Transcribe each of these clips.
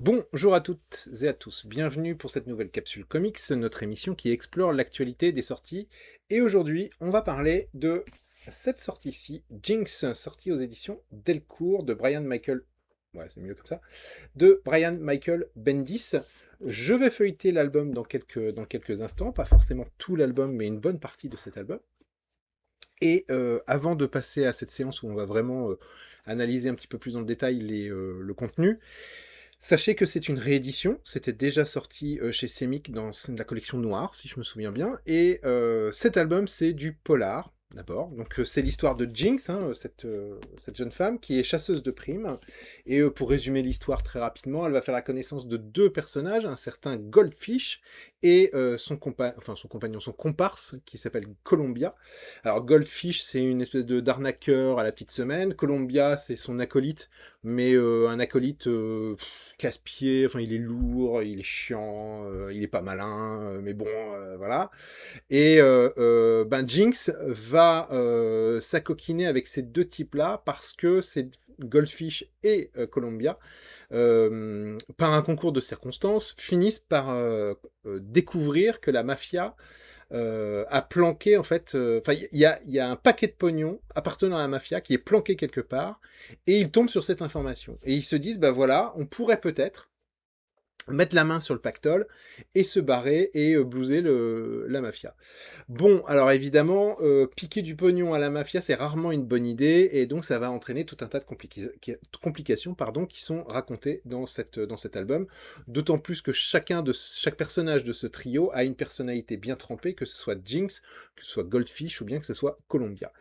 Bonjour à toutes et à tous, bienvenue pour cette nouvelle capsule comics, notre émission qui explore l'actualité des sorties. Et aujourd'hui, on va parler de cette sortie-ci, Jinx, sortie aux éditions Delcourt de Brian Michael... Ouais, c'est mieux comme ça. De Brian Michael Bendis. Je vais feuilleter l'album dans quelques instants, pas forcément tout l'album, mais une bonne partie de cet album. Et avant de passer à cette séance où on va vraiment analyser un petit peu plus dans le détail le contenu, sachez que c'est une réédition, c'était déjà sorti chez Semic dans la collection Noire, si je me souviens bien, et cet album c'est du polar, d'abord, donc c'est l'histoire de Jinx, hein, cette jeune femme qui est chasseuse de primes, et pour résumer l'histoire très rapidement, elle va faire la connaissance de deux personnages, un certain Goldfish et son comparse, qui s'appelle Columbia. Alors Goldfish c'est une espèce d'arnaqueur à la petite semaine, Columbia c'est son acolyte, mais un acolyte casse-pied, enfin il est lourd, il est chiant, il est pas malin, mais bon, voilà. Et Jinx va s'acoquiner avec ces deux types-là parce que c'est Goldfish et Columbia, par un concours de circonstances, finissent par découvrir que la mafia a planqué, en fait, il y a un paquet de pognon appartenant à la mafia qui est planqué quelque part, et ils tombent sur cette information. Et ils se disent, bah voilà, on pourrait peut-être mettre la main sur le pactole et se barrer et blouser la mafia. Bon, alors évidemment, piquer du pognon à la mafia, c'est rarement une bonne idée, et donc ça va entraîner tout un tas de complications qui sont racontées dans cet album, d'autant plus que chaque personnage de ce trio a une personnalité bien trempée, que ce soit Jinx, que ce soit Goldfish, ou bien que ce soit Columbia.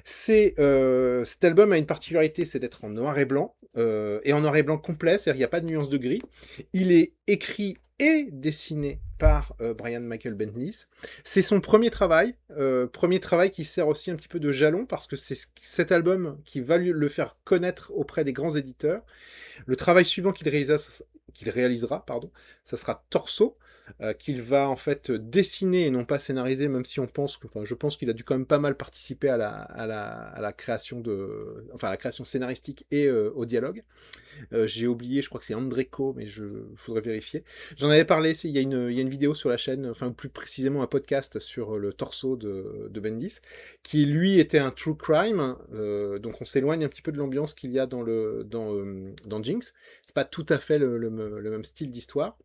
Cet album a une particularité, c'est d'être en noir et blanc, et en noir et blanc complet, c'est-à-dire qu'il n'y a pas de nuance de gris. Il est écrit et dessiné par Brian Michael Bendis. C'est son premier travail qui sert aussi un petit peu de jalon, parce que c'est cet album qui va le faire connaître auprès des grands éditeurs. Le travail suivant qu'il réalisera, ça sera Torso, qu'il va en fait dessiner et non pas scénariser, même si je pense qu'il a dû quand même pas mal participer à la création à la création scénaristique et au dialogue. J'ai oublié, je crois que c'est Andreko, mais faudrait vérifier. J'en avais parlé, il y a une vidéo sur la chaîne, enfin plus précisément un podcast sur le torso de Bendis, qui lui était un true crime, donc on s'éloigne un petit peu de l'ambiance qu'il y a dans Jinx. C'est pas tout à fait le même style d'histoire.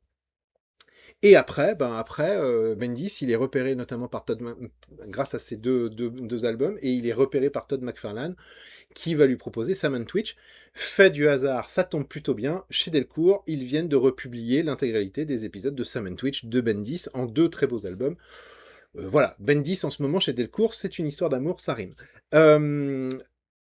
Et après, Bendis, il est repéré notamment par grâce à ces deux albums, et il est repéré par Todd McFarlane, qui va lui proposer Sam Twitch. Fait du hasard, ça tombe plutôt bien. Chez Delcourt, ils viennent de republier l'intégralité des épisodes de Sam Twitch de Bendis en deux très beaux albums. Voilà, Bendis en ce moment chez Delcourt, c'est une histoire d'amour, ça rime.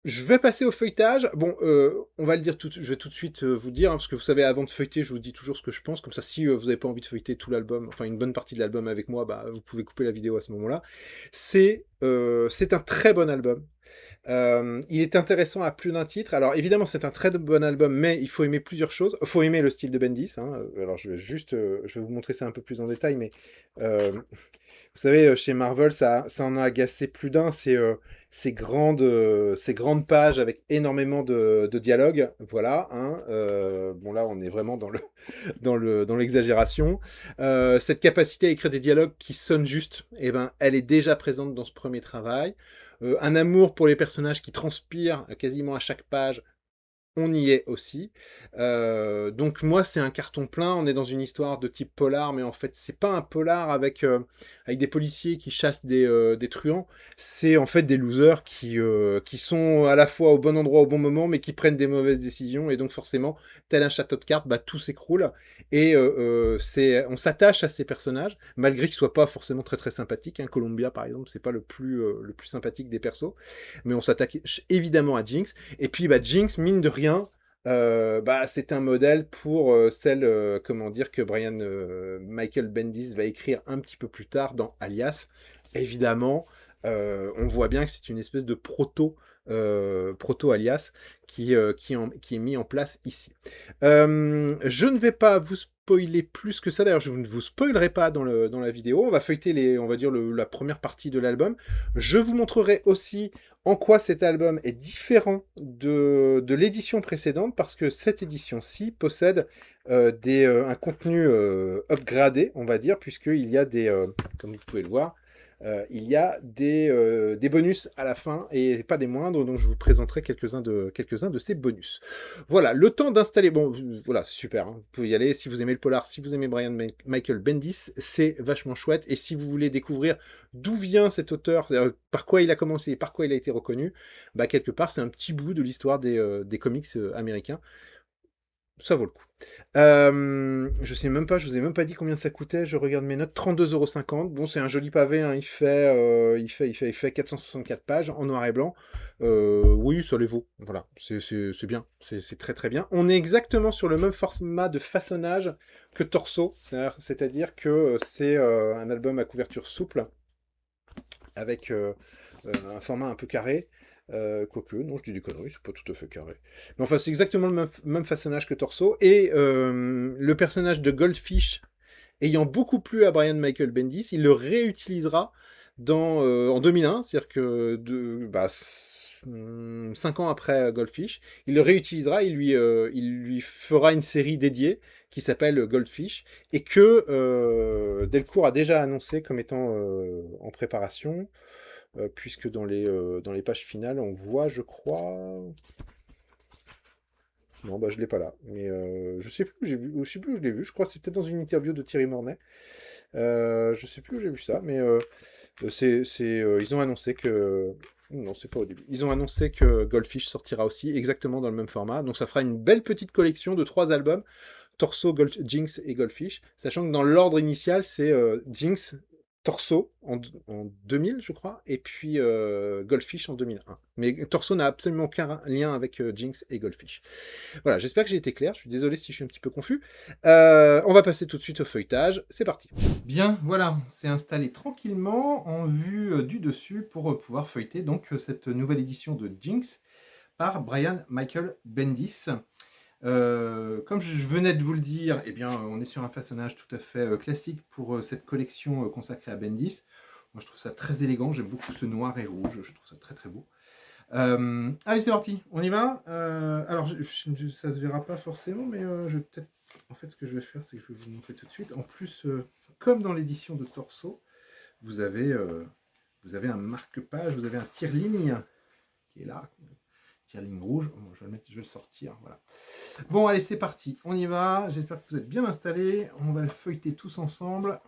Je vais passer au feuilletage. Bon, on va le dire je vais tout de suite vous dire, hein, parce que vous savez, avant de feuilleter, je vous dis toujours ce que je pense. Comme ça, si vous n'avez pas envie de feuilleter tout l'album, enfin une bonne partie de l'album avec moi, bah, vous pouvez couper la vidéo à ce moment-là. C'est un très bon album. Il est intéressant à plus d'un titre. Alors évidemment, c'est un très bon album, mais il faut aimer plusieurs choses. Il faut aimer le style de Bendis, hein. Alors je vais vous montrer ça un peu plus en détail, mais vous savez, chez Marvel, ça en a agacé plus d'un. Ces grandes pages avec énormément de dialogues. Voilà, hein. Bon là, on est vraiment dans l'exagération. Cette capacité à écrire des dialogues qui sonnent juste, eh ben, elle est déjà présente dans ce premier travail. Un amour pour les personnages qui transpire quasiment à chaque page, on y est aussi. Donc moi, c'est un carton plein. On est dans une histoire de type polar, mais en fait, c'est pas un polar avec des policiers qui chassent des truands. C'est en fait des losers qui sont à la fois au bon endroit au bon moment, mais qui prennent des mauvaises décisions. Et donc forcément, tel un château de cartes, bah, tout s'écroule. Et on s'attache à ces personnages, malgré qu'ils soient pas forcément très très sympathiques. Hein. Columbia, par exemple, c'est pas le plus sympathique des persos. Mais on s'attache évidemment à Jinx. Et puis, bah, Jinx, mine de rien, c'est un modèle pour celle, comment dire, que Brian Michael Bendis va écrire un petit peu plus tard dans Alias. Évidemment, on voit bien que c'est une espèce de proto proto-alias qui est mis en place ici. Je ne vais pas vous spoiler plus que ça, d'ailleurs je ne vous spoilerai pas dans la vidéo, on va feuilleter on va dire la première partie de l'album. Je vous montrerai aussi en quoi cet album est différent de l'édition précédente, parce que cette édition-ci possède un contenu upgradé, on va dire, puisqu'il y a comme vous pouvez le voir, il y a des bonus à la fin, et pas des moindres, donc je vous présenterai quelques-uns de ces bonus. Voilà, le temps d'installer... Bon, voilà, c'est super, hein, vous pouvez y aller, si vous aimez le polar, si vous aimez Brian Michael Bendis, c'est vachement chouette, et si vous voulez découvrir d'où vient cet auteur, par quoi il a commencé, et par quoi il a été reconnu, bah quelque part, c'est un petit bout de l'histoire des comics américains. Ça vaut le coup. Je sais même pas, je vous ai même pas dit combien ça coûtait, je regarde mes notes, 32,50 €. Bon, c'est un joli pavé, hein, il fait 464 pages en noir et blanc. Oui, ça les vaut, voilà, c'est bien, c'est très très bien. On est exactement sur le même format de façonnage que Torso, c'est-à-dire que c'est un album à couverture souple, avec un format un peu carré. Quoique, non, je dis des conneries, c'est pas tout à fait carré. Mais enfin, c'est exactement le même façonnage que Torso. Et le personnage de Goldfish, ayant beaucoup plu à Brian Michael Bendis, il le réutilisera en 2001, c'est-à-dire que 5 ans après Goldfish, il le réutilisera, il lui fera une série dédiée qui s'appelle Goldfish, et que Delcourt a déjà annoncé comme étant en préparation. Puisque dans les pages finales, on voit, je crois... Non, bah je l'ai pas là. Mais je sais plus où je sais plus où je l'ai vu. Je crois que c'est peut-être dans une interview de Thierry Mornay. Je sais plus où j'ai vu ça, mais ils ont annoncé que... Non, c'est pas au début. Ils ont annoncé que Goldfish sortira aussi exactement dans le même format. Donc ça fera une belle petite collection de 3 albums. Torso, Jinx et Goldfish. Sachant que dans l'ordre initial, c'est Jinx, Torso en 2000, je crois, et puis Goldfish en 2001. Mais Torso n'a absolument aucun lien avec Jinx et Goldfish. Voilà, j'espère que j'ai été clair. Je suis désolé si je suis un petit peu confus. On va passer tout de suite au feuilletage. C'est parti. Bien, voilà, c'est installé tranquillement en vue du dessus pour pouvoir feuilleter donc cette nouvelle édition de Jinx par Brian Michael Bendis. Comme je venais de vous le dire, eh bien, on est sur un façonnage tout à fait classique pour cette collection consacrée à Bendis. Moi, je trouve ça très élégant. J'aime beaucoup ce noir et rouge. Je trouve ça très très beau. Allez, c'est parti. On y va. Alors, ça se verra pas forcément, mais je vais peut-être... En fait, ce que je vais faire, c'est que je vais vous montrer tout de suite. En plus, comme dans l'édition de Torso, vous avez un marque-page, vous avez un tire-ligne qui est là. Tire-ligne rouge. Bon, je vais le sortir. Voilà. Bon, allez, c'est parti, on y va. J'espère que vous êtes bien installés. On va le feuilleter tous ensemble.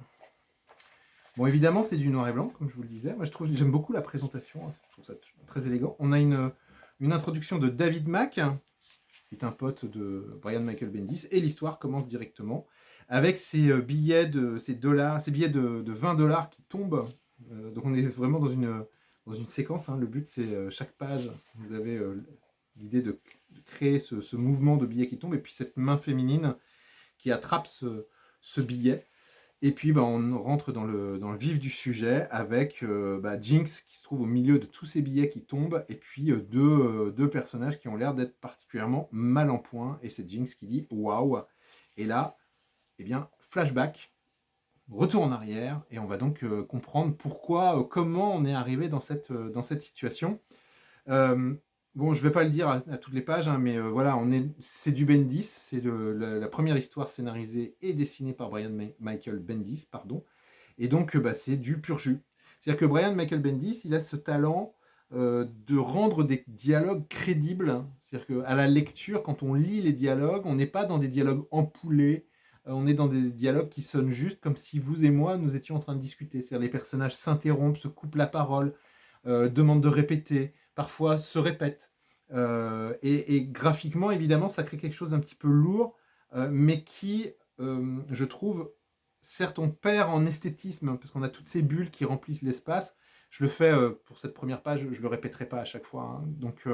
Bon, évidemment, c'est du noir et blanc, comme je vous le disais. Moi, j'aime beaucoup la présentation. Je trouve ça très élégant. On a une introduction de David Mack, qui est un pote de Brian Michael Bendis, et l'histoire commence directement avec ces billets ces billets de 20 $ qui tombent. Donc, on est vraiment dans une séquence. Hein. Le but, c'est chaque page, vous avez l'idée de créer ce mouvement de billets qui tombe, et puis cette main féminine qui attrape ce billet. Et puis on rentre dans le vif du sujet avec Jinx qui se trouve au milieu de tous ces billets qui tombent, et puis deux personnages qui ont l'air d'être particulièrement mal en point, et c'est Jinx qui dit waouh. Et là, eh bien, flashback, retour en arrière, et on va donc comprendre pourquoi, comment on est arrivé dans cette situation. Bon, je ne vais pas le dire à toutes les pages, hein, mais voilà, c'est du Bendis, c'est la première histoire scénarisée et dessinée par Brian Michael Bendis, pardon, et donc c'est du pur jus. C'est-à-dire que Brian Michael Bendis, il a ce talent de rendre des dialogues crédibles, hein. C'est-à-dire qu'à la lecture, quand on lit les dialogues, on n'est pas dans des dialogues empoulés, on est dans des dialogues qui sonnent juste comme si vous et moi, nous étions en train de discuter. C'est-à-dire les personnages s'interrompent, se coupent la parole, demandent de répéter, parfois se répètent. Et graphiquement, évidemment, ça crée quelque chose d'un petit peu lourd, mais qui, je trouve, certes, on perd en esthétisme, parce qu'on a toutes ces bulles qui remplissent l'espace. Je le fais pour cette première page, je ne le répéterai pas à chaque fois. Hein. Donc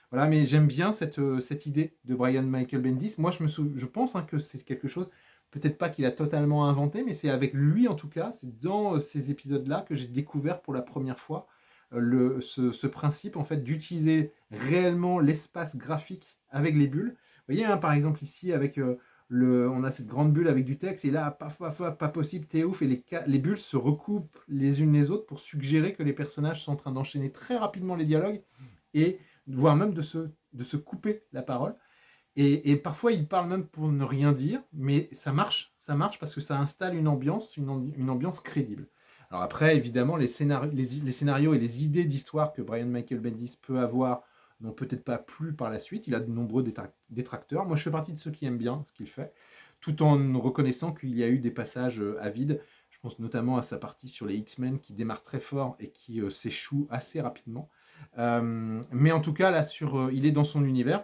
voilà, mais j'aime bien cette idée de Brian Michael Bendis. Moi, je pense que c'est quelque chose, peut-être pas qu'il a totalement inventé, mais c'est avec lui en tout cas, c'est dans ces épisodes-là que j'ai découvert pour la première fois ce principe en fait d'utiliser réellement l'espace graphique avec les bulles. Vous voyez, hein, par exemple ici avec on a cette grande bulle avec du texte et là, paf, paf, paf, pas possible, t'es ouf, et les bulles se recoupent les unes les autres pour suggérer que les personnages sont en train d'enchaîner très rapidement les dialogues et voire même de se couper la parole. Et parfois, ils parlent même pour ne rien dire, mais ça marche parce que ça installe une ambiance, une ambiance crédible. Alors après, évidemment, les scénarios et les idées d'histoire que Brian Michael Bendis peut avoir n'ont peut-être pas plu par la suite. Il a de nombreux détracteurs. Moi, je fais partie de ceux qui aiment bien ce qu'il fait, tout en reconnaissant qu'il y a eu des passages à vide. Je pense notamment à sa partie sur les X-Men qui démarre très fort et qui s'échoue assez rapidement. Mais en tout cas, là, il est dans son univers.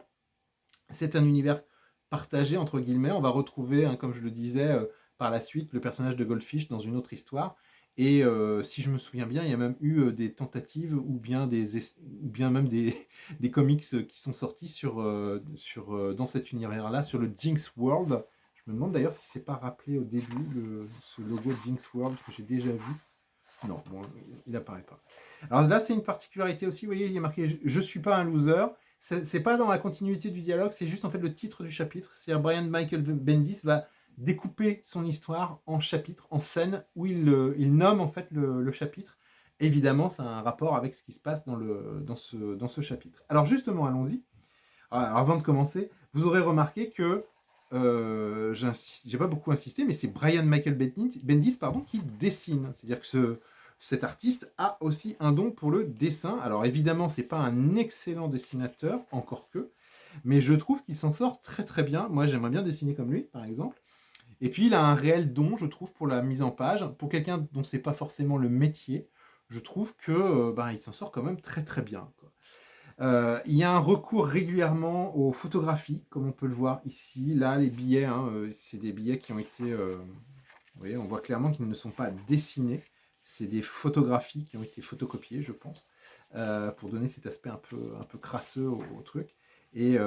C'est un univers partagé, entre guillemets. On va retrouver, hein, comme je le disais, par la suite, le personnage de Goldfish dans une autre histoire. Et si je me souviens bien, il y a même eu des tentatives ou bien même des comics qui sont sortis dans cet univers-là, sur le Jinx World. Je me demande d'ailleurs si c'est pas rappelé au début, ce logo Jinx World que j'ai déjà vu. Non, bon, il n'apparaît pas. Alors là, c'est une particularité aussi. Vous voyez, il y a marqué « Je suis pas un loser ». C'est pas dans la continuité du dialogue, c'est juste en fait le titre du chapitre. C'est-à-dire Brian Michael Bendis va découper son histoire en chapitres, en scènes, où il nomme en fait le chapitre. Évidemment, ça a un rapport avec ce qui se passe dans ce chapitre. Alors justement, allons-y. Alors, avant de commencer, vous aurez remarqué que j'ai pas beaucoup insisté, mais c'est Brian Michael Bendis qui dessine. C'est-à-dire que cet artiste a aussi un don pour le dessin. Alors évidemment, c'est pas un excellent dessinateur, encore que, mais je trouve qu'il s'en sort très très bien. Moi, j'aimerais bien dessiner comme lui, par exemple. Et puis, il a un réel don, je trouve, pour la mise en page. Pour quelqu'un dont c'est pas forcément le métier, je trouve que il s'en sort quand même très très bien, quoi. Il y a un recours régulièrement aux photographies, comme on peut le voir ici. Là, les billets, hein, c'est des billets qui ont été... vous voyez, on voit clairement qu'ils ne sont pas dessinés. C'est des photographies qui ont été photocopiées, je pense, pour donner cet aspect un peu crasseux au truc. Et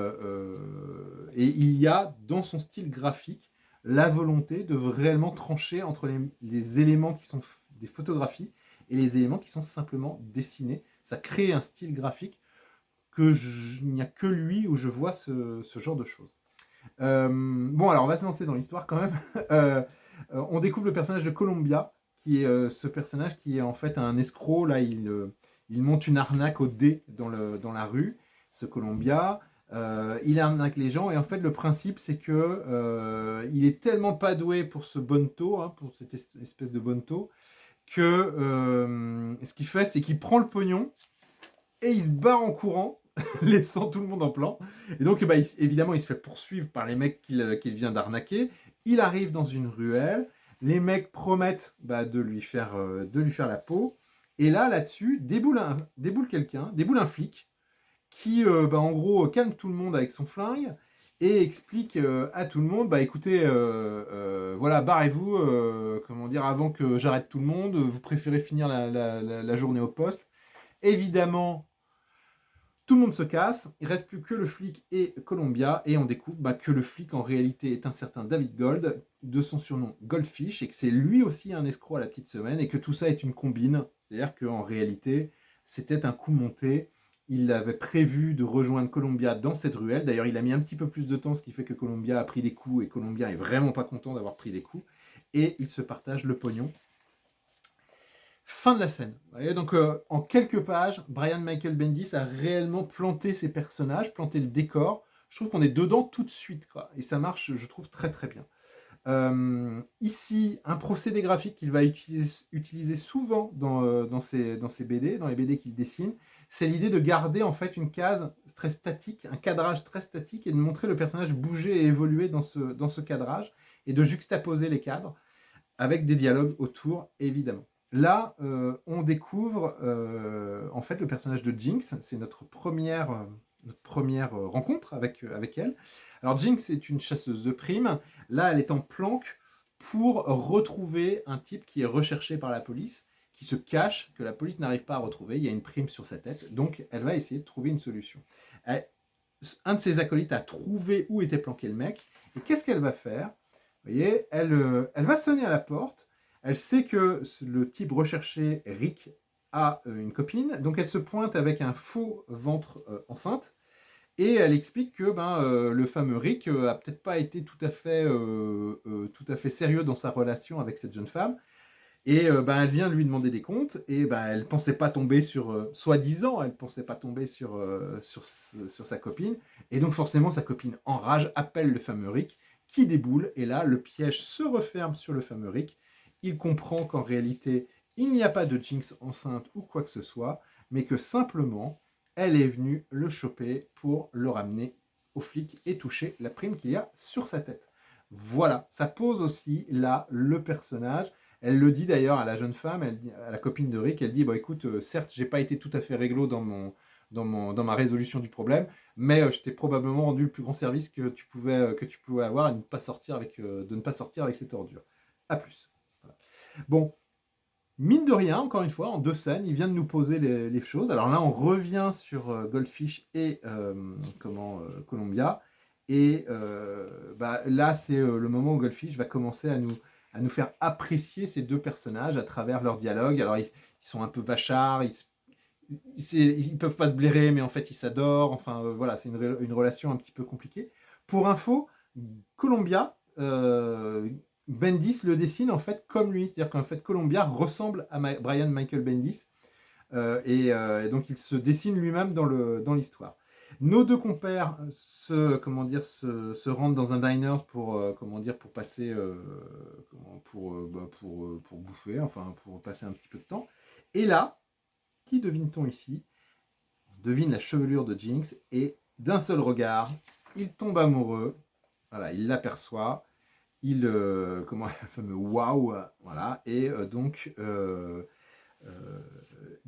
il y a, dans son style graphique, la volonté de réellement trancher entre les éléments qui sont des photographies et les éléments qui sont simplement dessinés. Ça crée un style graphique il n'y a que lui où je vois ce genre de choses. Bon, alors on va se lancer dans l'histoire quand même. On découvre le personnage de Columbia, qui est ce personnage qui est en fait un escroc. Là, il monte une arnaque au dé dans la rue, ce Columbia. Il arnaque les gens et en fait le principe c'est que il est tellement pas doué pour ce bonto, hein, pour cette espèce de bonto, que ce qu'il fait c'est qu'il prend le pognon et il se barre en courant, laissant tout le monde en plan. Et donc, évidemment, il se fait poursuivre par les mecs qu'il vient d'arnaquer. Il arrive dans une ruelle. Les mecs promettent de lui faire la peau. Et là-dessus, déboule un flic, qui, en gros, calme tout le monde avec son flingue et explique à tout le monde, écoutez, voilà, barrez-vous, avant que j'arrête tout le monde, vous préférez finir la journée au poste. Évidemment, tout le monde se casse, il ne reste plus que le flic et Columbia, et on découvre que le flic en réalité est un certain David Gold, de son surnom Goldfish, et que c'est lui aussi un escroc à la petite semaine, et que tout ça est une combine, c'est-à-dire qu'en réalité, c'était un coup monté. Il avait prévu de rejoindre Columbia dans cette ruelle, d'ailleurs il a mis un petit peu plus de temps, ce qui fait que Columbia a pris des coups, et Columbia est vraiment pas content d'avoir pris des coups, et ils se partagent le pognon. Fin de la scène. Vous voyez, donc en quelques pages, Brian Michael Bendis a réellement planté ses personnages, planté le décor. Je trouve qu'on est dedans tout de suite, quoi. Et ça marche, je trouve, très très bien. Ici, un procédé graphique qu'il va utiliser souvent dans ses BD, dans les BD qu'il dessine, c'est l'idée de garder en fait une case très statique, un cadrage très statique, et de montrer le personnage bouger et évoluer dans ce cadrage, et de juxtaposer les cadres avec des dialogues autour, évidemment. Là, on découvre en fait le personnage de Jinx. C'est notre première rencontre avec elle. Alors Jinx est une chasseuse de primes. Là, elle est en planque pour retrouver un type qui est recherché par la police, qui se cache, que la police n'arrive pas à retrouver. Il y a une prime sur sa tête, donc elle va essayer de trouver une solution. Un de ses acolytes a trouvé où était planqué le mec. Et qu'est-ce qu'elle va faire ? Vous voyez, elle va sonner à la porte. Elle sait que le type recherché, Rick, a une copine, donc elle se pointe avec un faux ventre enceinte, et elle explique que le fameux Rick a peut-être pas été tout à fait sérieux dans sa relation avec cette jeune femme, et elle vient lui demander des comptes, et elle pensait pas tomber sur, soi-disant, elle pensait pas tomber sur sa copine, et donc forcément sa copine enrage, appelle le fameux Rick, qui déboule, et là le piège se referme sur le fameux Rick. Il comprend qu'en réalité il n'y a pas de Jinx enceinte ou quoi que ce soit, mais que simplement elle est venue le choper pour le ramener aux flics et toucher la prime qu'il y a sur sa tête. Voilà, ça pose aussi là le personnage. Elle le dit d'ailleurs à la jeune femme, à la copine de Rick, elle dit bah, écoute, certes, j'ai pas été tout à fait réglo dans ma résolution du problème, mais je t'ai probablement rendu le plus grand service que tu pouvais avoir, et de ne pas sortir avec cette ordure. A plus. Voilà. Bon, mine de rien, encore une fois, en 2 scènes, il vient de nous poser les choses. Alors là, on revient sur Goldfish et Columbia. Et là, c'est le moment où Goldfish va commencer à nous faire apprécier ces 2 personnages à travers leur dialogue. Alors, ils sont un peu vachards, ils peuvent pas se blairer, mais en fait, ils s'adorent. Enfin, voilà, c'est une relation un petit peu compliquée. Pour info, Columbia, Bendis le dessine en fait comme lui. C'est-à-dire qu'en fait, Columbia ressemble à Brian Michael Bendis. Et donc, il se dessine lui-même dans l'histoire. Nos 2 compères se rendent dans un diner pour passer, pour bouffer, enfin pour passer un petit peu de temps. Et là, qui devine-t-on ici? On devine la chevelure de Jinx, et d'un seul regard, il tombe amoureux. Voilà, il l'aperçoit. Le fameux waouh, voilà, et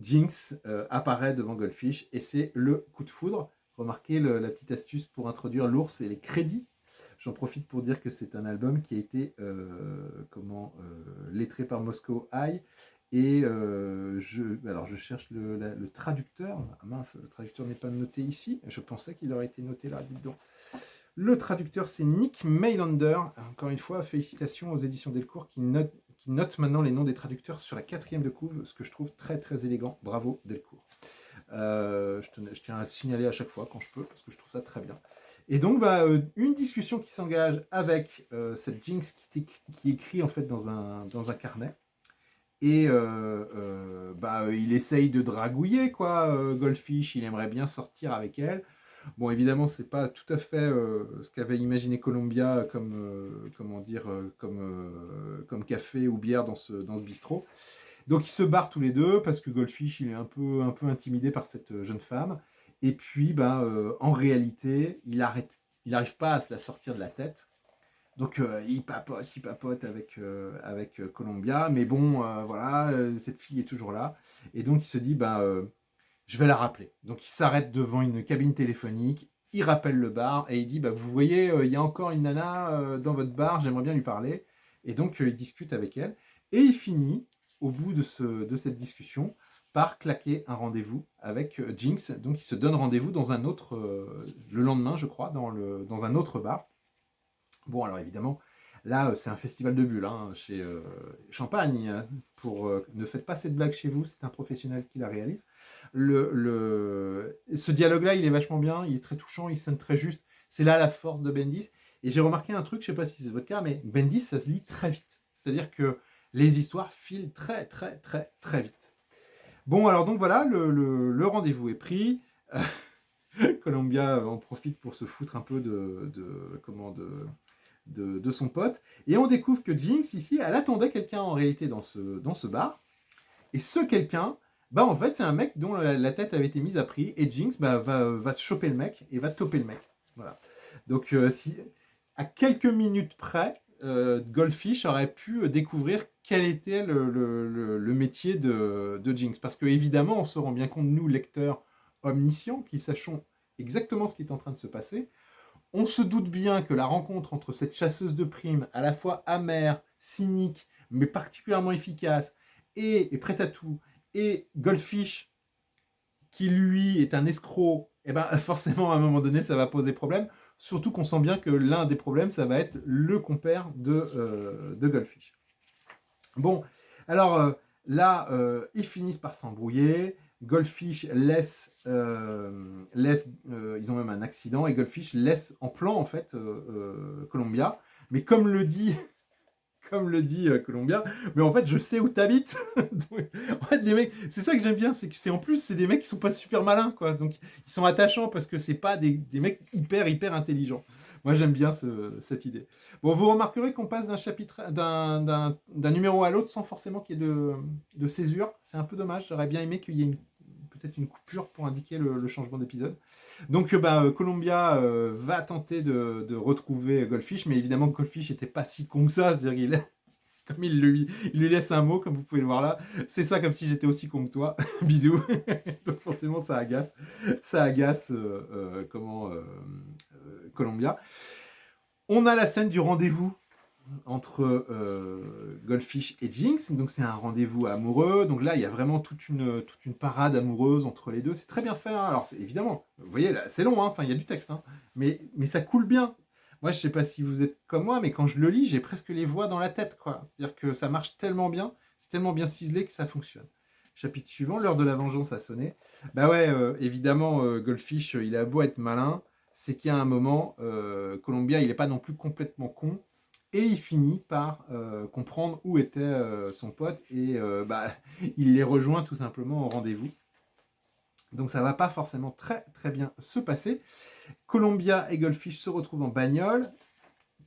Jinx apparaît devant Goldfish, et c'est le coup de foudre. Remarquez la petite astuce pour introduire l'ours et les crédits. J'en profite pour dire que c'est un album qui a été lettré par Moscow High, et je cherche le traducteur. Ah mince, le traducteur n'est pas noté ici. Je pensais qu'il aurait été noté là, dis donc. Le traducteur, c'est Nick Maylander. Encore une fois, félicitations aux éditions Delcourt qui notent maintenant les noms des traducteurs sur la 4e de couve, ce que je trouve très très élégant. Bravo Delcourt. Je tiens à le signaler à chaque fois quand je peux, parce que je trouve ça très bien. Et donc, une discussion qui s'engage avec cette Jinx qui écrit en fait dans un carnet. Et il essaye de dragouiller, quoi, Goldfish. Il aimerait bien sortir avec elle. Bon, évidemment, c'est pas tout à fait ce qu'avait imaginé Columbia comme café ou bière dans ce bistrot. Donc, ils se barrent tous les 2 parce que Goldfish, il est un peu intimidé par cette jeune femme. Et puis, en réalité, il n'arrive pas à se la sortir de la tête. Donc, il papote avec Columbia. Mais bon, voilà, cette fille est toujours là. Et donc, il se dit, je vais la rappeler. Donc il s'arrête devant une cabine téléphonique, il rappelle le bar et il dit vous voyez, il y a encore une nana dans votre bar, j'aimerais bien lui parler. Et donc il discute avec elle, et il finit au bout de cette discussion par claquer un rendez-vous avec Jinx. Donc il se donne rendez-vous dans un autre le lendemain, je crois, dans un autre bar. Bon, alors évidemment, là c'est un festival de bulles chez Champagne. Ne faites pas cette blague chez vous, c'est un professionnel qui la réalise. Ce dialogue-là, il est vachement bien, il est très touchant, il sonne très juste. C'est là la force de Bendis. Et j'ai remarqué un truc, je ne sais pas si c'est votre cas, mais Bendis, ça se lit très vite. C'est-à-dire que les histoires filent très, très, très, très vite. Bon, alors donc voilà, le rendez-vous est pris. Columbia en profite pour se foutre un peu de son pote. Et on découvre que Jinx, ici, elle attendait quelqu'un en réalité dans ce bar. Et ce quelqu'un, en fait, c'est un mec dont la tête avait été mise à prix, et Jinx va choper le mec et va toper le mec. Voilà. Donc, à quelques minutes près, Goldfish aurait pu découvrir quel était le métier de Jinx. Parce que, évidemment, on se rend bien compte, nous, lecteurs omniscients, qui sachons exactement ce qui est en train de se passer, on se doute bien que la rencontre entre cette chasseuse de primes, à la fois amère, cynique, mais particulièrement efficace, et prête à tout, et Goldfish, qui lui est un escroc, forcément à un moment donné ça va poser problème, surtout qu'on sent bien que l'un des problèmes ça va être le compère de Goldfish. Bon, alors Là, ils finissent par s'embrouiller. Goldfish ils ont même un accident, et Goldfish laisse en plan, en fait, Columbia. Mais comme le dit Columbia, mais en fait, je sais où t'habites. Donc, en fait, les mecs, c'est ça que j'aime bien, c'est que en plus, c'est des mecs qui sont pas super malins, quoi. Donc, ils sont attachants parce que c'est pas des mecs hyper intelligents. Moi, j'aime bien cette idée. Bon, vous remarquerez qu'on passe d'un chapitre, d'un numéro à l'autre sans forcément qu'il y ait de césure. C'est un peu dommage. J'aurais bien aimé qu'il y ait peut-être une coupure pour indiquer le changement d'épisode. Donc, Columbia va tenter de retrouver Goldfish, mais évidemment, Goldfish n'était pas si con que ça. C'est-à-dire comme il lui laisse un mot, comme vous pouvez le voir là. C'est ça, comme si j'étais aussi con que toi. Bisous. Donc, forcément, ça agace. Ça agace Columbia. On a la scène du rendez-vous entre Goldfish et Jinx. Donc c'est un rendez-vous amoureux. Donc là, il y a vraiment toute une parade amoureuse entre les deux. C'est très bien fait. Hein. Alors évidemment, vous voyez, là, c'est long. Hein. Enfin, il y a du texte. Hein. Mais ça coule bien. Moi, je sais pas si vous êtes comme moi, mais quand je le lis, j'ai presque les voix dans la tête. C'est-à-dire que ça marche tellement bien. C'est tellement bien ciselé que ça fonctionne. Chapitre suivant, l'heure de la vengeance a sonné. Bah ouais, évidemment, Goldfish, il a beau être malin, c'est qu'il y a un moment, Columbia, il n'est pas non plus complètement con, et il finit par comprendre où était son pote, et il les rejoint tout simplement au rendez-vous. Donc ça va pas forcément très bien se passer. Columbia et Goldfish se retrouvent en bagnole.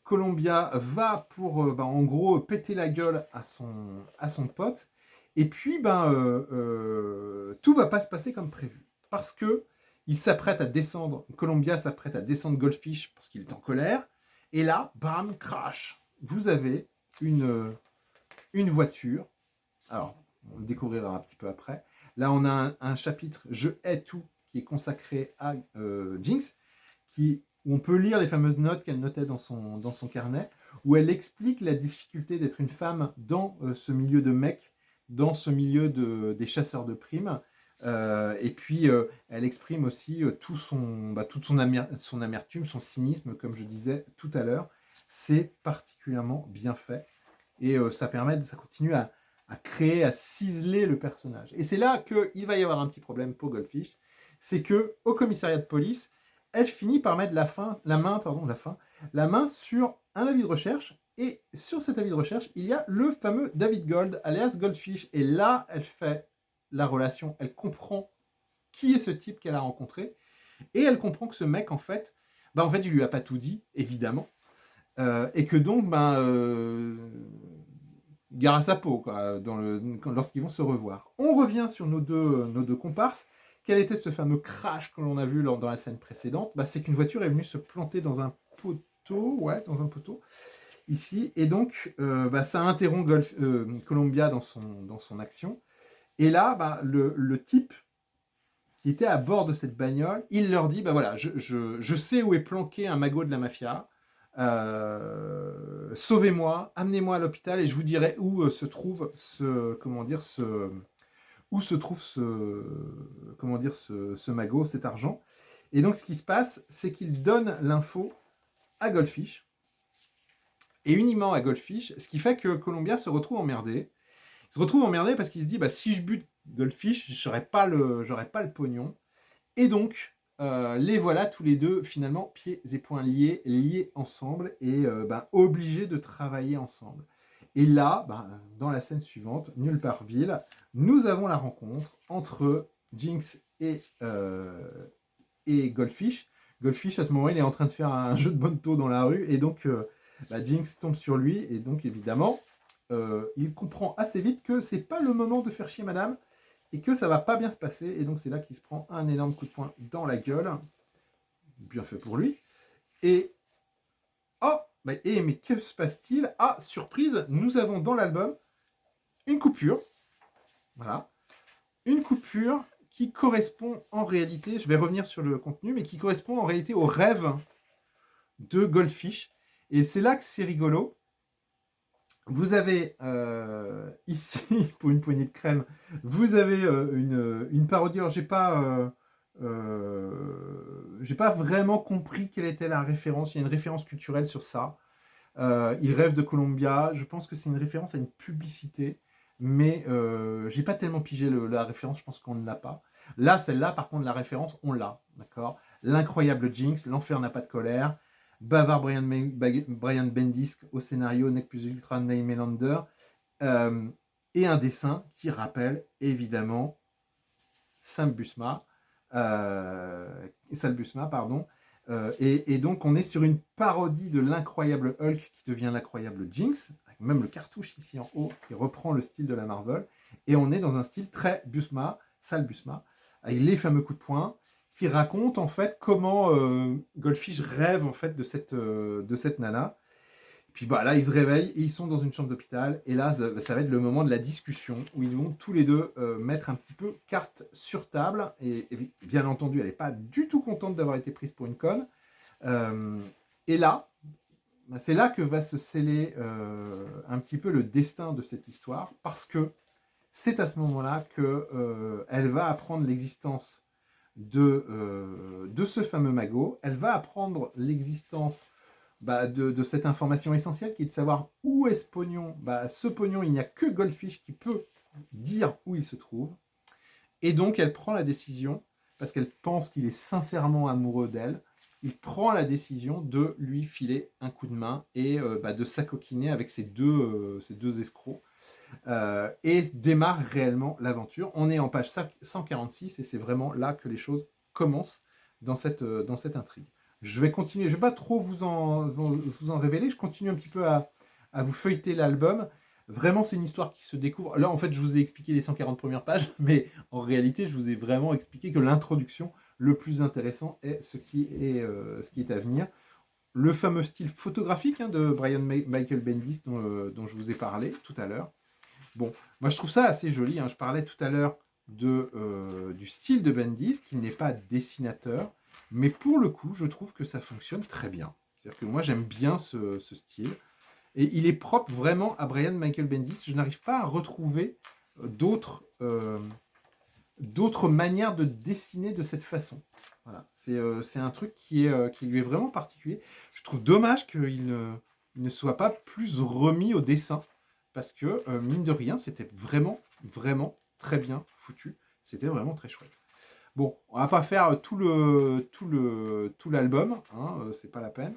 Columbia va pour, en gros, péter la gueule à son pote. Et puis, tout va pas se passer comme prévu. Parce que il s'apprête à descendre, Columbia s'apprête à descendre Goldfish parce qu'il est en colère. Et là, bam, crash. Vous avez une voiture. Alors, on le découvrira un petit peu après. Là, on a un chapitre « Je hais tout » qui est consacré à Jinx, où on peut lire les fameuses notes qu'elle notait dans son carnet, où elle explique la difficulté d'être une femme dans ce milieu de mecs, dans ce milieu des chasseurs de primes. Et puis, elle exprime aussi toute son amertume, son cynisme, comme je disais tout à l'heure. C'est particulièrement bien fait. Et ça continue à créer, à ciseler le personnage. Et c'est là qu'il va y avoir un petit problème pour Goldfish. C'est qu'au commissariat de police, elle finit par mettre la main sur un avis de recherche. Et sur cet avis de recherche, il y a le fameux David Gold, alias Goldfish. Et là, elle fait la relation. Elle comprend qui est ce type qu'elle a rencontré. Et elle comprend que ce mec, en fait, il lui a pas tout dit, évidemment. Et que donc, gare à sa peau, quoi, lorsqu'ils vont se revoir. On revient sur nos deux comparses. Quel était ce fameux crash que l'on a vu dans la scène précédente? C'est qu'une voiture est venue se planter dans un poteau, ici, et donc ça interrompt Columbia dans son action. Et là, le type qui était à bord de cette bagnole, il leur dit, je sais où est planqué un magot de la mafia, sauvez-moi, amenez-moi à l'hôpital et je vous dirai où se trouve ce magot, cet argent. Et donc ce qui se passe, c'est qu'il donne l'info à Goldfish, et uniquement à Goldfish, ce qui fait que Columbia se retrouve emmerdé. Il se retrouve emmerdé parce qu'il se dit, si je bute Goldfish, j'aurais pas le pognon. Et donc, les voilà tous les deux, finalement, pieds et poings liés ensemble, et obligés de travailler ensemble. Et là, dans la scène suivante, nulle part ville, nous avons la rencontre entre Jinx et Goldfish. Goldfish, à ce moment, il est en train de faire un jeu de bonneto dans la rue, et donc Jinx tombe sur lui, et donc évidemment, il comprend assez vite que c'est pas le moment de faire chier madame, et que ça va pas bien se passer, et donc c'est là qu'il se prend un énorme coup de poing dans la gueule. Bien fait pour lui. Et mais que se passe-t-il? Ah, surprise, nous avons dans l'album une coupure. Voilà. Une coupure qui correspond en réalité, je vais revenir sur le contenu, mais qui correspond en réalité au rêve de Goldfish. Et c'est là que c'est rigolo. Vous avez ici, pour une poignée de crème, vous avez une parodie. Alors, j'ai pas vraiment compris quelle était la référence. Il y a une référence culturelle sur ça. Il rêve de Columbia. Je pense que c'est une référence à une publicité. mais j'ai pas tellement pigé la référence, je pense qu'on ne l'a pas. Là, celle-là, par contre, la référence, on l'a, d'accord. L'incroyable Jinx, l'enfer n'a pas de colère, bavard Brian Bendis au scénario, Nec plus ultra Neil Melander, et un dessin qui rappelle évidemment Sal Buscema, pardon. Et donc on est sur une parodie de l'incroyable Hulk qui devient l'incroyable Jinx, avec même le cartouche ici en haut qui reprend le style de la Marvel, et on est dans un style très Buscema, Sal Buscema, avec les fameux coups de poing qui racontent en fait comment Goldfish rêve en fait de cette nana. Puis bah, là, ils se réveillent et ils sont dans une chambre d'hôpital. Et là, ça va être le moment de la discussion où ils vont tous les deux mettre un petit peu carte sur table. Et bien entendu, elle n'est pas du tout contente d'avoir été prise pour une conne. Et là, bah, c'est là que va se sceller un petit peu le destin de cette histoire. Parce que c'est à ce moment-là qu'elle va apprendre l'existence de ce fameux magot. Elle va apprendre l'existence de cette information essentielle qui est de savoir où est ce pognon. Ce pognon, il n'y a que Goldfish qui peut dire où il se trouve. Et donc, elle prend la décision, parce qu'elle pense qu'il est sincèrement amoureux d'elle, il prend la décision de lui filer un coup de main et de s'acoquiner avec ces deux escrocs. Et démarre réellement l'aventure. On est en page 146 et c'est vraiment là que les choses commencent dans cette intrigue. Je vais continuer, je ne vais pas trop vous en révéler, je continue un petit peu à vous feuilleter l'album. Vraiment, c'est une histoire qui se découvre. Là, en fait, je vous ai expliqué les 140 premières pages, mais en réalité, je vous ai vraiment expliqué que l'introduction, le plus intéressant, est ce qui est à venir. Le fameux style photographique de Michael Bendis dont je vous ai parlé tout à l'heure. Bon, moi je trouve ça assez joli. Je parlais tout à l'heure du style de Bendis, qui n'est pas dessinateur, mais pour le coup, je trouve que ça fonctionne très bien. C'est-à-dire que moi j'aime bien ce style. Et il est propre vraiment à Brian Michael Bendis. Je n'arrive pas à retrouver d'autres manières de dessiner de cette façon. Voilà. C'est un truc qui lui est vraiment particulier. Je trouve dommage qu'il ne soit pas plus remis au dessin. Parce que, mine de rien, c'était vraiment, vraiment très bien foutu. C'était vraiment très chouette. Bon, on va pas faire tout l'album, c'est pas la peine.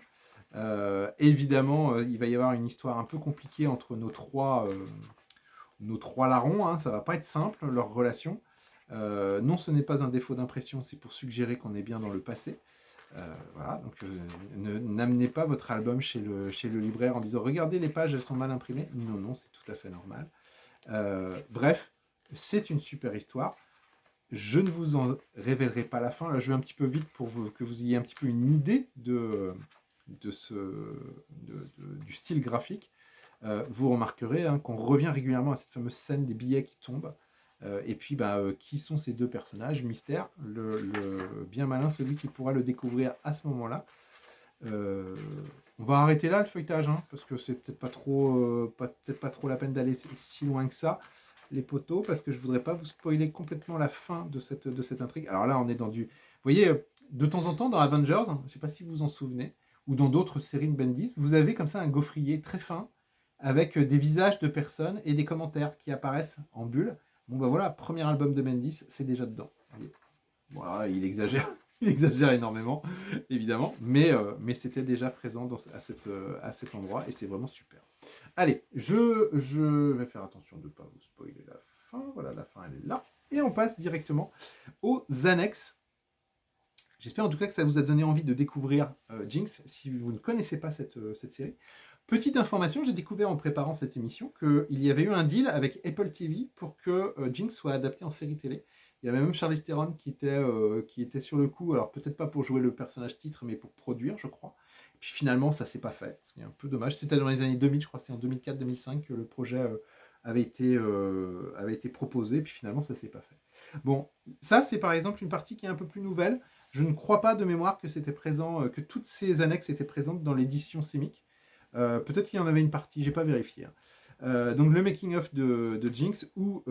Évidemment, il va y avoir une histoire un peu compliquée entre nos trois larrons. Ça va pas être simple, leur relation. Non, ce n'est pas un défaut d'impression, c'est pour suggérer qu'on est bien dans le passé. Voilà, donc n'amenez pas votre album chez le libraire en disant regardez les pages, elles sont mal imprimées. Non, c'est tout à fait normal. Bref, c'est une super histoire. Je ne vous en révélerai pas la fin. Là, je vais un petit peu vite pour que vous ayez un petit peu une idée du style graphique. Vous remarquerez qu'on revient régulièrement à cette fameuse scène des billets qui tombent. Et puis, qui sont ces deux personnages? Mystère, le bien malin, celui qui pourra le découvrir à ce moment-là. On va arrêter là le feuilletage, parce que c'est peut-être pas trop la peine d'aller si loin que ça, les poteaux, parce que je voudrais pas vous spoiler complètement la fin de cette intrigue. Alors là, on est dans du... Vous voyez, de temps en temps, dans Avengers, je ne sais pas si vous vous en souvenez, ou dans d'autres séries de Bendis, vous avez comme ça un gaufrier très fin, avec des visages de personnes et des commentaires qui apparaissent en bulle. Bon voilà, premier album de Bendis, c'est déjà dedans. Voilà, il exagère, il exagère énormément, évidemment, mais c'était déjà présent à cet endroit et c'est vraiment super. Allez, je vais faire attention de ne pas vous spoiler la fin. Voilà, la fin elle est là. Et on passe directement aux annexes. J'espère en tout cas que ça vous a donné envie de découvrir Jinx si vous ne connaissez pas cette série. Petite information, j'ai découvert en préparant cette émission qu'il y avait eu un deal avec Apple TV pour que Jinx soit adapté en série télé. Il y avait même Charlize Theron qui était sur le coup, alors peut-être pas pour jouer le personnage titre, mais pour produire, je crois. Et puis finalement, ça s'est pas fait, ce qui est un peu dommage. C'était dans les années 2000, je crois, c'est en 2004-2005 que le projet avait été proposé, puis finalement, ça s'est pas fait. Bon, ça, c'est par exemple une partie qui est un peu plus nouvelle. Je ne crois pas de mémoire que c'était présent, que toutes ces annexes étaient présentes dans l'édition Semic. Peut-être qu'il y en avait une partie, j'ai pas vérifié. Donc le making of de Jinx où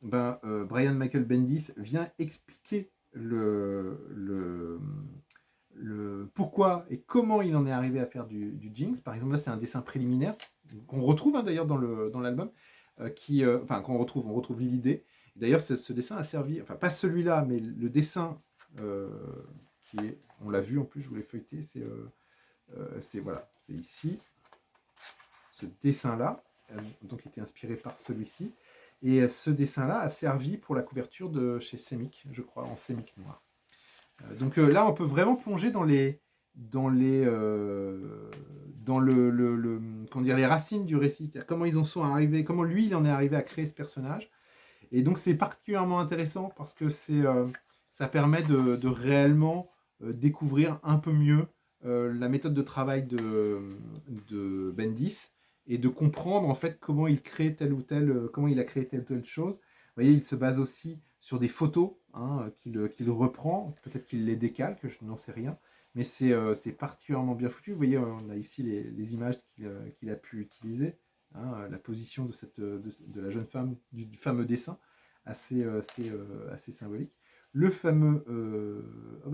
Brian Michael Bendis vient expliquer le pourquoi et comment il en est arrivé à faire du Jinx. Par exemple là c'est un dessin préliminaire qu'on retrouve d'ailleurs dans l'album. enfin qu'on retrouve, on retrouve l'idée. D'ailleurs, ce dessin a servi, enfin pas celui-là, mais le dessin euh, qui est, on l'a vu en plus, je voulais feuilleter, c'est voilà, c'est ici, ce dessin-là, donc était inspiré par celui-ci. Et ce dessin-là a servi pour la couverture de chez Semic, je crois, en Semic noir. Donc là, on peut vraiment plonger dans comment dire, les racines du récit, comment ils en sont arrivés, comment lui il en est arrivé à créer ce personnage. Et donc c'est particulièrement intéressant parce que ça permet de réellement découvrir un peu mieux la méthode de travail de Bendis et de comprendre en fait comment il crée comment il a créé telle ou telle chose. Vous voyez, il se base aussi sur des photos qu'il reprend, peut-être qu'il les décale, que je n'en sais rien, mais c'est particulièrement bien foutu. Vous voyez, on a ici les images qu'il a pu utiliser, la position de la jeune femme, du fameux dessin, assez symbolique. Le fameux,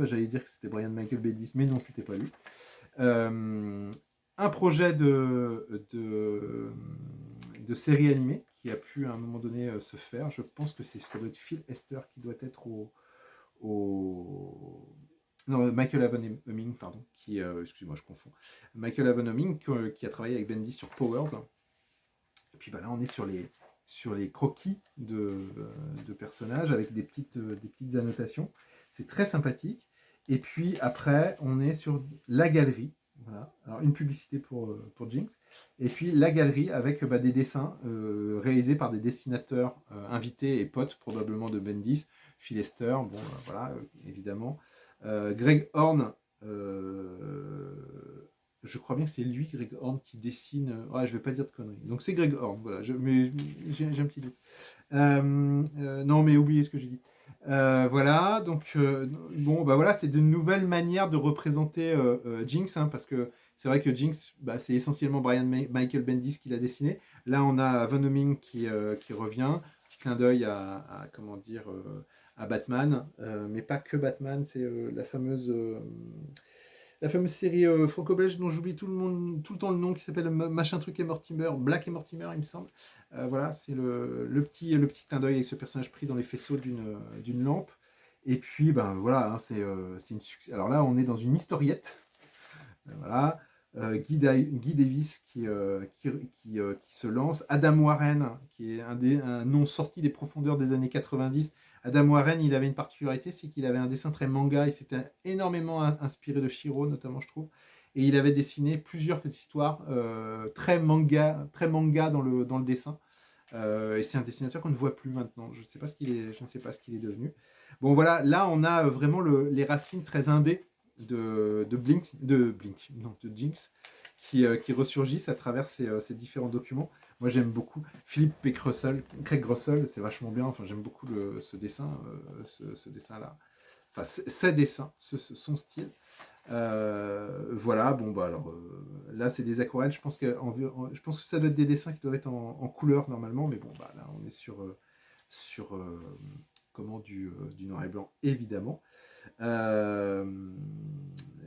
j'allais dire que c'était Brian Michael Bendis, mais non, c'était pas lui. Un projet de série animée qui a pu à un moment donné se faire. Je pense que ça doit être Phil Hester qui doit être non, Michael Avon Humming, pardon, excuse-moi, je confonds. Michael Avon Humming qui a travaillé avec Bendis sur Powers. Et puis bah, là, on est sur les croquis de personnages avec des petites annotations. C'est très sympathique. Et puis après, on est sur la galerie. Voilà. Alors, une publicité pour Jinx. Et puis la galerie avec des dessins réalisés par des dessinateurs invités et potes, probablement de Bendis. Phil Hester, bon, voilà, évidemment. Greg Horn, je crois bien que c'est lui, Greg Horn, qui dessine. Je vais pas dire de conneries. Donc c'est Greg Horn, voilà. Mais j'ai un petit doute. Non, mais oubliez ce que j'ai dit. Voilà, donc bon, voilà, c'est de nouvelles manières de représenter Jinx, parce que c'est vrai que Jinx, c'est essentiellement Michael Bendis qui l'a dessiné. Là, on a Von Homing qui revient, petit clin d'œil comment dire, à Batman, mais pas que Batman, c'est la fameuse série franco-belge dont j'oublie tout le temps le nom, qui s'appelle Machin Truc et Mortimer, Black et Mortimer, il me semble. Voilà, c'est le petit clin d'œil avec ce personnage pris dans les faisceaux d'une lampe. Et puis, voilà, c'est une succès. Alors là, on est dans une historiette. Voilà. Guy Davis qui se lance. Adam Warren, qui est un nom sorti des profondeurs des années 90. Adam Warren, il avait une particularité, c'est qu'il avait un dessin très manga. Il s'était énormément inspiré de Shiro, notamment, je trouve. Et il avait dessiné plusieurs histoires très manga dans le dessin. Et c'est un dessinateur qu'on ne voit plus maintenant. Je ne sais pas ce qu'il est devenu. Bon, voilà, là, on a vraiment les racines très indées de Jinx qui ressurgissent à travers ces différents documents. Moi, j'aime beaucoup Philippe P. Craig Russell, c'est vachement bien. Enfin, j'aime beaucoup ce dessin, ce dessin-là. Enfin, ces dessins, son style. Voilà, bon, alors là, c'est des aquarelles. Je pense que ça doit être des dessins qui doivent être en couleur normalement, mais bon, là, on est sur du noir et blanc, évidemment.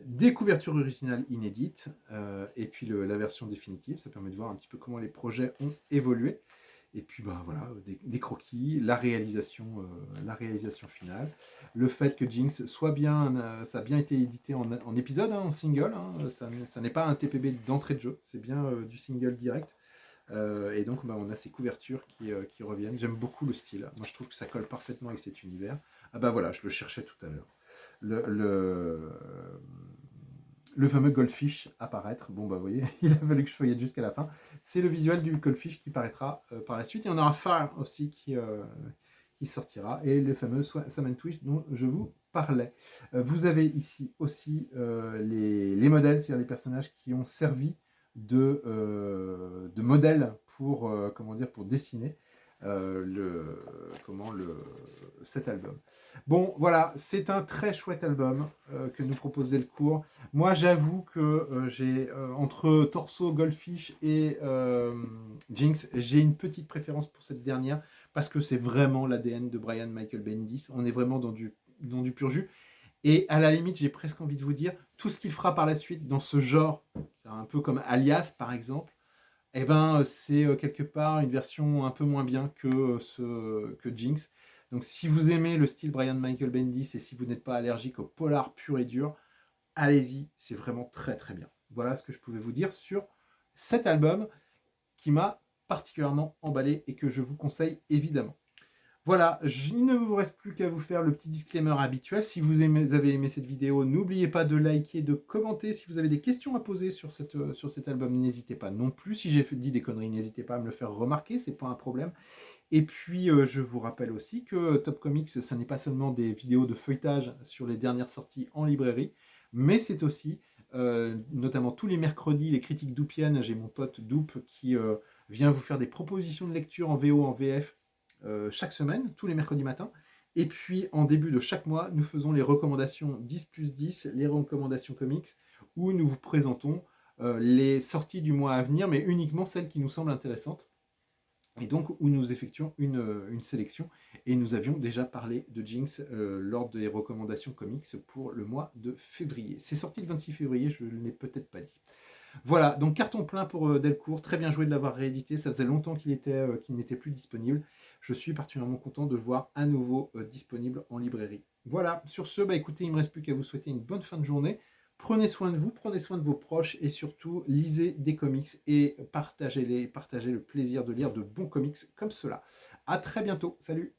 Des couvertures originales inédites et puis la version définitive, ça permet de voir un petit peu comment les projets ont évolué. Et puis voilà, des croquis, la réalisation finale, le fait que Jinx soit bien, ça a bien été édité en épisode, en single, ça n'est pas un TPB d'entrée de jeu, c'est bien du single direct. Et donc on a ces couvertures qui reviennent. J'aime beaucoup le style, moi je trouve que ça colle parfaitement avec cet univers. Voilà, je le cherchais tout à l'heure. Le fameux Goldfish apparaître. Bon, vous voyez, il a fallu que je feuillette jusqu'à la fin. C'est le visuel du Goldfish qui paraîtra par la suite. Et on aura Far aussi qui sortira. Et le fameux Sam Twitch dont je vous parlais. Vous avez ici aussi les modèles, c'est-à-dire les personnages qui ont servi de modèles pour dessiner cet album. Bon, voilà, c'est un très chouette album que nous propose Delcourt. Moi, j'avoue que j'ai entre Torso, Goldfish et Jinx, j'ai une petite préférence pour cette dernière parce que c'est vraiment l'ADN de Brian Michael Bendis. On est vraiment dans du pur jus. Et à la limite, j'ai presque envie de vous dire, tout ce qu'il fera par la suite dans ce genre, c'est un peu comme Alias par exemple, eh ben, c'est quelque part une version un peu moins bien que Jinx. Donc si vous aimez le style Brian Michael Bendis et si vous n'êtes pas allergique au polar pur et dur, allez-y, c'est vraiment très très bien. Voilà ce que je pouvais vous dire sur cet album qui m'a particulièrement emballé et que je vous conseille évidemment. Voilà, il ne vous reste plus qu'à vous faire le petit disclaimer habituel. Si vous avez aimé cette vidéo, n'oubliez pas de liker, de commenter. Si vous avez des questions à poser sur cet album, n'hésitez pas non plus. Si j'ai dit des conneries, n'hésitez pas à me le faire remarquer, c'est pas un problème. Et puis, je vous rappelle aussi que Top Comics, ça n'est pas seulement des vidéos de feuilletage sur les dernières sorties en librairie, mais c'est aussi, notamment tous les mercredis, les critiques doupiennes. J'ai mon pote Doup qui vient vous faire des propositions de lecture en VO, en VF, chaque semaine, tous les mercredis matins. Et puis, en début de chaque mois, nous faisons les recommandations 10+10, les recommandations comics, où nous vous présentons les sorties du mois à venir, mais uniquement celles qui nous semblent intéressantes. Et donc, où nous effectuons une sélection. Et nous avions déjà parlé de Jinx lors des recommandations comics pour le mois de février. C'est sorti le 26 février, je ne l'ai peut-être pas dit. Voilà, donc carton plein pour Delcourt. Très bien joué de l'avoir réédité. Ça faisait longtemps qu'il n'était plus disponible. Je suis particulièrement content de le voir à nouveau disponible en librairie. Voilà, sur ce, écoutez, il ne me reste plus qu'à vous souhaiter une bonne fin de journée. Prenez soin de vous, prenez soin de vos proches et surtout, lisez des comics et partagez-les, partagez le plaisir de lire de bons comics comme cela. À très bientôt, salut!